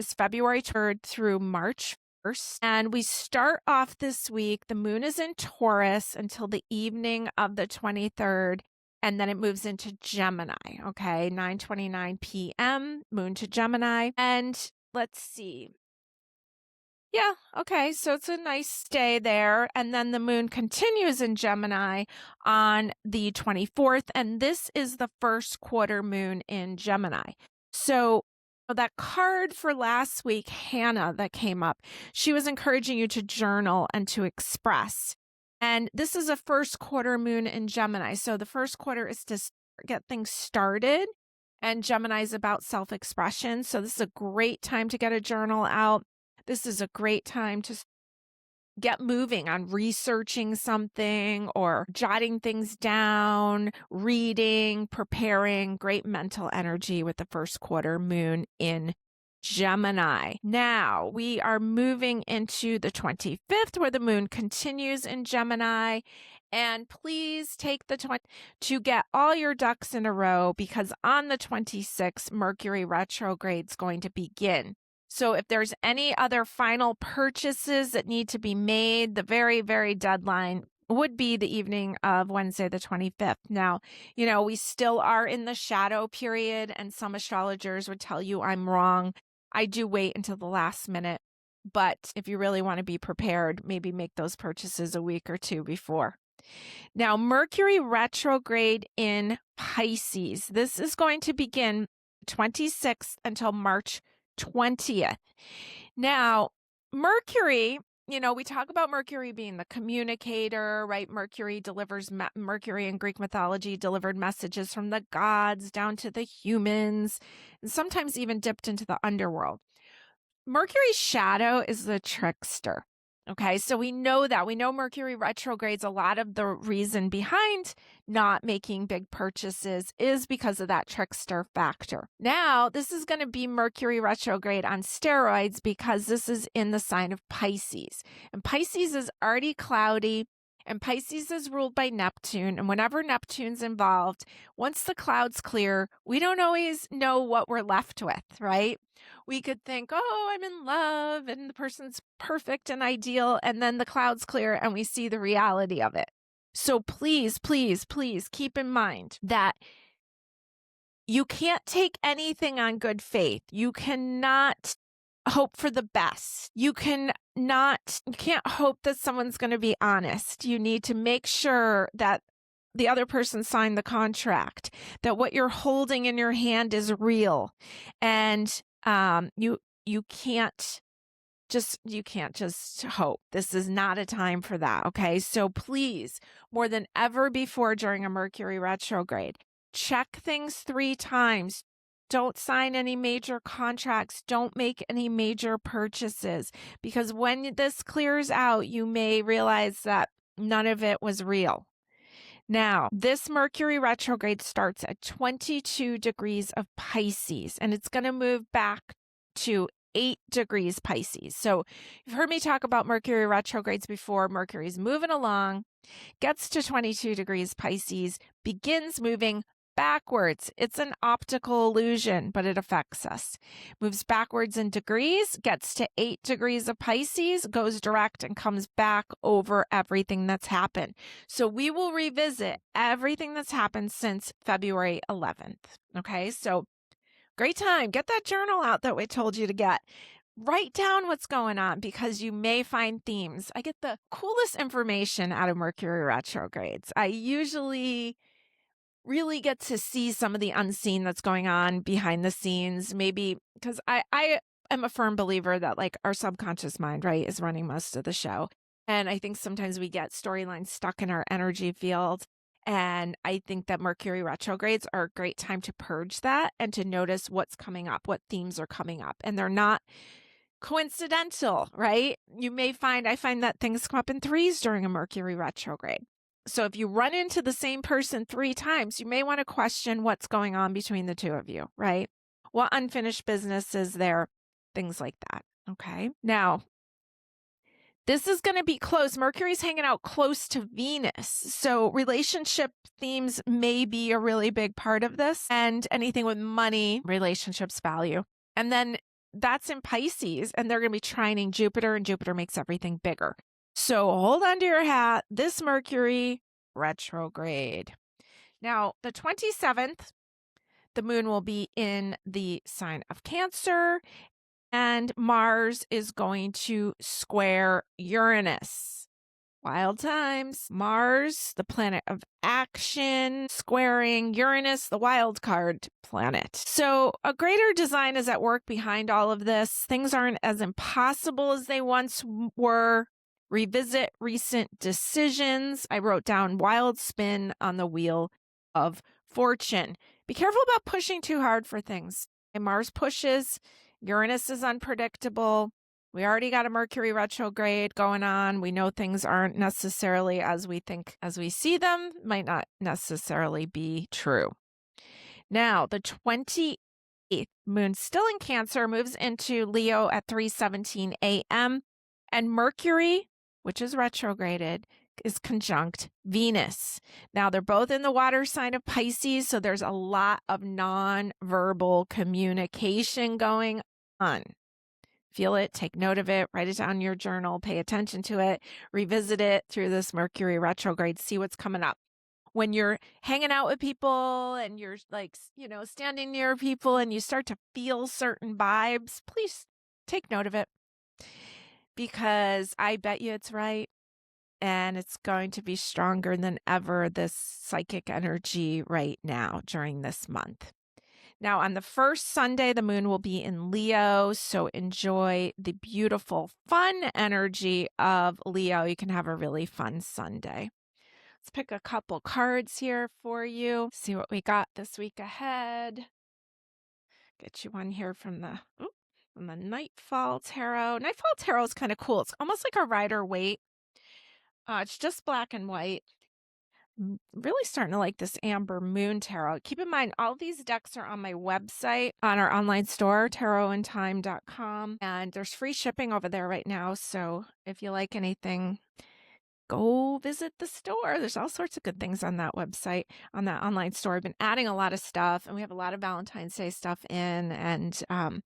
is February 3rd through March 1st. And we start off this week. The moon is in Taurus until the evening of the 23rd. And then it moves into Gemini, okay? 9:29 p.m., moon to Gemini. And let's see. Yeah, okay, so it's a nice stay there. And then the moon continues in Gemini on the 24th. And this is the first quarter moon in Gemini. So that card for last week, Hannah, that came up, she was encouraging you to journal and to express. And this is a first quarter moon in Gemini. So the first quarter is to get things started. And Gemini is about self-expression. So this is a great time to get a journal out. This is a great time to get moving on researching something or jotting things down, reading, preparing. Great mental energy with the first quarter moon in Gemini. Now we are moving into the 25th where the moon continues in Gemini. And please take the to get all your ducks in a row, because on the 26th, Mercury retrograde is going to begin. So if there's any other final purchases that need to be made, the very, very deadline would be the evening of Wednesday, the 25th. Now, we still are in the shadow period, and some astrologers would tell you I'm wrong. I do wait until the last minute, but if you really want to be prepared, maybe make those purchases a week or two before. Now, Mercury retrograde in Pisces. This is going to begin 26th until March 20th. Now, Mercury, we talk about Mercury being the communicator, right? Mercury in Greek mythology delivered messages from the gods down to the humans, and sometimes even dipped into the underworld. Mercury's shadow is the trickster. Okay, so we know that. We know Mercury retrogrades. A lot of the reason behind not making big purchases is because of that trickster factor. Now, this is going to be Mercury retrograde on steroids because this is in the sign of Pisces. And Pisces is already cloudy, and Pisces is ruled by Neptune. And whenever Neptune's involved, once the clouds clear, we don't always know what we're left with, right? We could think, oh, I'm in love and the person's perfect and ideal. And then the clouds clear and we see the reality of it. So please, please, please keep in mind that you can't take anything on good faith. You cannot hope for the best. You can't hope that someone's going to be honest. You need to make sure that the other person signed the contract, that what you're holding in your hand is real. And you can't just hope. This is not a time for that. Okay. So please, more than ever before during a Mercury retrograde, check things 3 times. Don't sign any major contracts. Don't make any major purchases, because when this clears out, you may realize that none of it was real. Now, this Mercury retrograde starts at 22 degrees of Pisces, and it's going to move back to 8 degrees Pisces. So you've heard me talk about Mercury retrogrades before. Mercury's moving along, gets to 22 degrees Pisces, begins moving backwards. It's an optical illusion, but it affects us. Moves backwards in degrees, gets to 8 degrees of Pisces, goes direct and comes back over everything that's happened. So we will revisit everything that's happened since February 11th. Okay, so great time. Get that journal out that we told you to get. Write down what's going on, because you may find themes. I get the coolest information out of Mercury retrogrades. I usually really get to see some of the unseen that's going on behind the scenes, maybe because I am a firm believer that our subconscious mind, right, is running most of the show. And I think sometimes we get storylines stuck in our energy field. And I think that Mercury retrogrades are a great time to purge that and to notice what's coming up, what themes are coming up. And they're not coincidental, right? I find that things come up in 3s during a Mercury retrograde. So if you run into the same person 3 times, you may want to question what's going on between the two of you, right? What unfinished business is there? Things like that. Okay. Now, this is going to be close. Mercury's hanging out close to Venus. So relationship themes may be a really big part of this, and anything with money, relationships, value. And then that's in Pisces, and they're going to be trining Jupiter, and Jupiter makes everything bigger. So hold on to your hat. This Mercury retrograde. Now, the 27th, the moon will be in the sign of Cancer, and Mars is going to square Uranus. Wild times. Mars, the planet of action, squaring Uranus, the wild card planet. So a greater design is at work behind all of this. Things aren't as impossible as they once were. Revisit recent decisions. I wrote down wild spin on the wheel of fortune. Be careful about pushing too hard for things. And Mars pushes. Uranus is unpredictable. We already got a Mercury retrograde going on. We know things aren't necessarily as we think, as we see them, might not necessarily be true. Now, the 28th moon still in Cancer moves into Leo at 3:17 a.m. and Mercury, which is retrograded, is conjunct Venus. Now, they're both in the water sign of Pisces, so there's a lot of non-verbal communication going on. Feel it, take note of it, write it down in your journal, pay attention to it, revisit it through this Mercury retrograde, see what's coming up. When you're hanging out with people and you're like, standing near people and you start to feel certain vibes, please take note of it, because I bet you it's right. And it's going to be stronger than ever, this psychic energy right now during this month. Now, on the first Sunday, the moon will be in Leo, so enjoy the beautiful, fun energy of Leo. You can have a really fun Sunday. Let's pick a couple cards here for you. See what we got this week ahead. Get you one here from the Nightfall Tarot. Nightfall Tarot is kind of cool. It's almost like a Rider-Waite. It's just black and white. Really starting to like this Amber Moon Tarot. Keep in mind, all these decks are on my website, on our online store, tarotandtime.com, and there's free shipping over there right now. So if you like anything, go visit the store. There's all sorts of good things on that website, on that online store. I've been adding a lot of stuff, and we have a lot of Valentine's Day stuff in, and got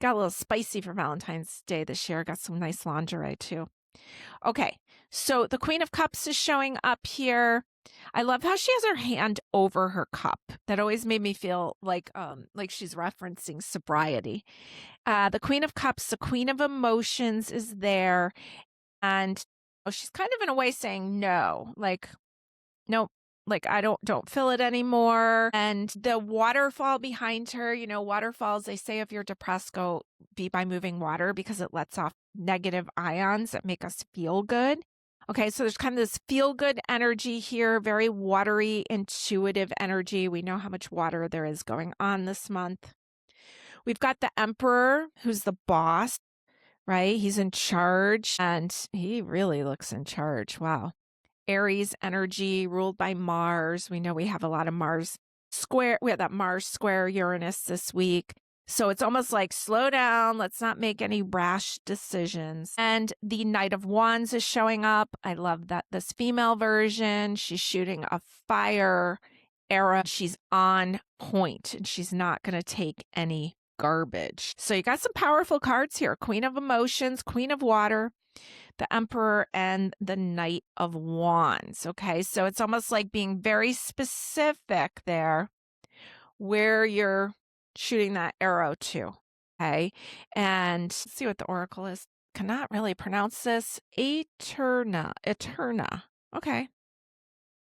a little spicy for Valentine's Day this year. Got some nice lingerie too. Okay, so the Queen of Cups is showing up here. I love how she has her hand over her cup. That always made me feel like she's referencing sobriety. The Queen of Cups, the Queen of Emotions, is there, and she's kind of in a way saying no, like, nope, like I don't feel it anymore. And the waterfall behind her, waterfalls, they say if you're depressed, go be by moving water because it lets off negative ions that make us feel good. Okay, so there's kind of this feel-good energy here, very watery, intuitive energy. We know how much water there is going on this month. We've got the Emperor, who's the boss, right? He's in charge, and he really looks in charge. Wow. Aries energy ruled by Mars. We know we have a lot of Mars square. We had that Mars square Uranus this week. So it's almost like, slow down. Let's not make any rash decisions. And the Knight of Wands is showing up. I love that this female version. She's shooting a fire arrow. She's on point and she's not going to take any garbage. So you got some powerful cards here. Queen of Emotions, Queen of Water, the Emperor, and the Knight of Wands. Okay, so it's almost like being very specific there where you're shooting that arrow to. Okay, and let's see what the oracle is. Cannot really pronounce this. Eterna. Okay.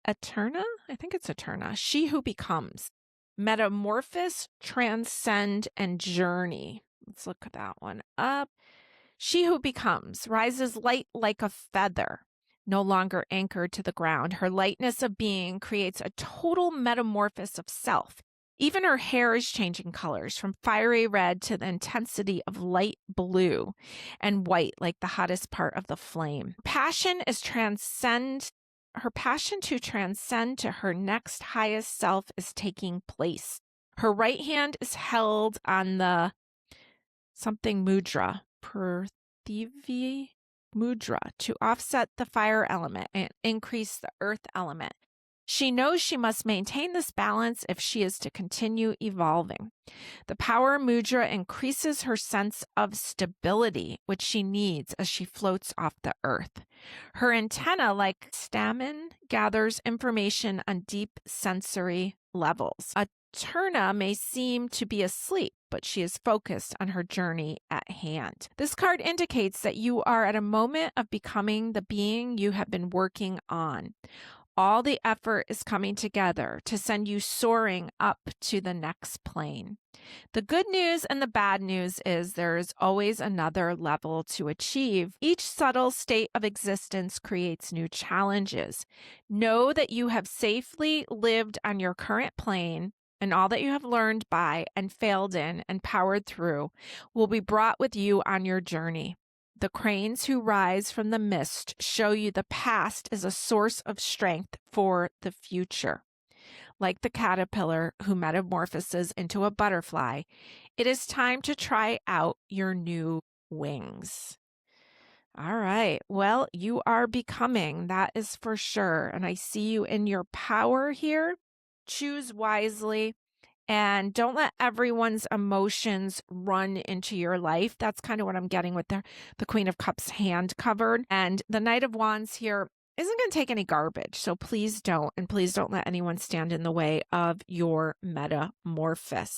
Eterna? I think it's Eterna. She who becomes. Metamorphose, transcend, and journey. Let's look at that one up. She who becomes rises light like a feather, no longer anchored to the ground. Her lightness of being creates a total metamorphosis of self. Even her hair is changing colors from fiery red to the intensity of light blue and white, like the hottest part of the flame. Her passion to transcend to her next highest self is taking place. Her right hand is held on the something mudra, Prithvi mudra, to offset the fire element and increase the earth element. She knows she must maintain this balance if she is to continue evolving. The power mudra increases her sense of stability, which she needs as she floats off the earth. Her antenna, like stamen, gathers information on deep sensory levels. A Turna may seem to be asleep, but she is focused on her journey at hand. This card indicates that you are at a moment of becoming the being you have been working on. All the effort is coming together to send you soaring up to the next plane. The good news and the bad news is there is always another level to achieve. Each subtle state of existence creates new challenges. Know that you have safely lived on your current plane, and all that you have learned by and failed in and powered through will be brought with you on your journey. The cranes who rise from the mist show you the past is a source of strength for the future. Like the caterpillar who metamorphoses into a butterfly, it is time to try out your new wings. All right. Well, you are becoming, that is for sure. And I see you in your power here. Choose wisely. And don't let everyone's emotions run into your life. That's kind of what I'm getting with the Queen of Cups hand covered. And the Knight of Wands here isn't going to take any garbage. So please don't. And please don't let anyone stand in the way of your metamorphosis.